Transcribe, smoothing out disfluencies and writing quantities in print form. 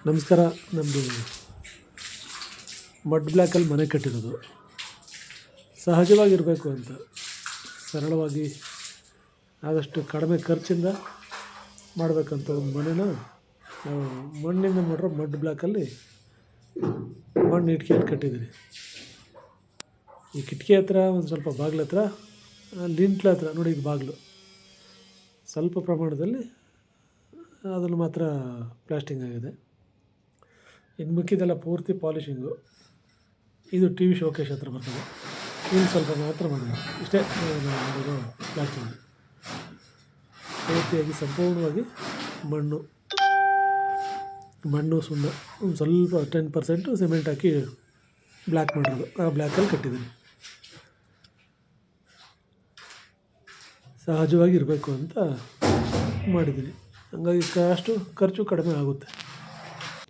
ನಮಸ್ಕಾರ. ನಮ್ಮದು ಮಡ್ ಬ್ಲ್ಯಾಕಲ್ಲಿ ಮನೆ ಕಟ್ಟಿರೋದು. ಸಹಜವಾಗಿರಬೇಕು ಅಂತ, ಸರಳವಾಗಿ ಆದಷ್ಟು ಕಡಿಮೆ ಖರ್ಚಿಂದ ಮಾಡಬೇಕಂತ ಒಂದು ಮನೇನ ನಾವು ಮಣ್ಣಿಂದ ಮಾಡಿರೋ ಮಡ್ ಬ್ಲ್ಯಾಕಲ್ಲಿ ಮಣ್ಣು ಇಟ್ಕೆಯಲ್ಲಿ ಕಟ್ಟಿದ್ದೀರಿ. ಈ ಕಿಟಕಿ ಹತ್ರ ಒಂದು ಸ್ವಲ್ಪ ಬಾಗಿಲ ಹತ್ರ ಲಿಂಟ್ಲ ಹತ್ರ ನೋಡಿ, ಇದು ಬಾಗಿಲು ಸ್ವಲ್ಪ ಪ್ರಮಾಣದಲ್ಲಿ ಅದನ್ನು ಮಾತ್ರ ಪ್ಲಾಸ್ಟಿಂಗ್ ಆಗಿದೆ. ಇನ್ನು ಮಿಕ್ಕಿದೆಲ್ಲ ಪೂರ್ತಿ ಪಾಲಿಷಿಂಗು. ಇದು ಟಿ ವಿ ಶೋಕೇಶ್ ಹತ್ರ ಬರ್ತದೆ, ಇಲ್ಲಿ ಸ್ವಲ್ಪ ಮಾತ್ರ ಮಾಡಿದೆ. ಇಷ್ಟೇ ನಾವು ಮಾಡಿರೋ ಪ್ಲಾಸ್ಟಿಂಗ್. ಪೂರ್ತಿಯಾಗಿ ಸಂಪೂರ್ಣವಾಗಿ ಮಣ್ಣು ಸುಣ್ಣ ಒಂದು ಸ್ವಲ್ಪ 10% ಸಿಮೆಂಟ್ ಹಾಕಿ ಬ್ಲ್ಯಾಕ್ ಮಾಡಿರೋದು. ಆ ಬ್ಲ್ಯಾಕಲ್ಲಿ ಕಟ್ಟಿದ್ದೀನಿ. ಸಹಜವಾಗಿ ಇರಬೇಕು ಅಂತ ಮಾಡಿದ್ದೀನಿ. ಹಂಗಾಗಿ ಖರ್ಚು ಕಡಿಮೆ ಆಗುತ್ತೆ.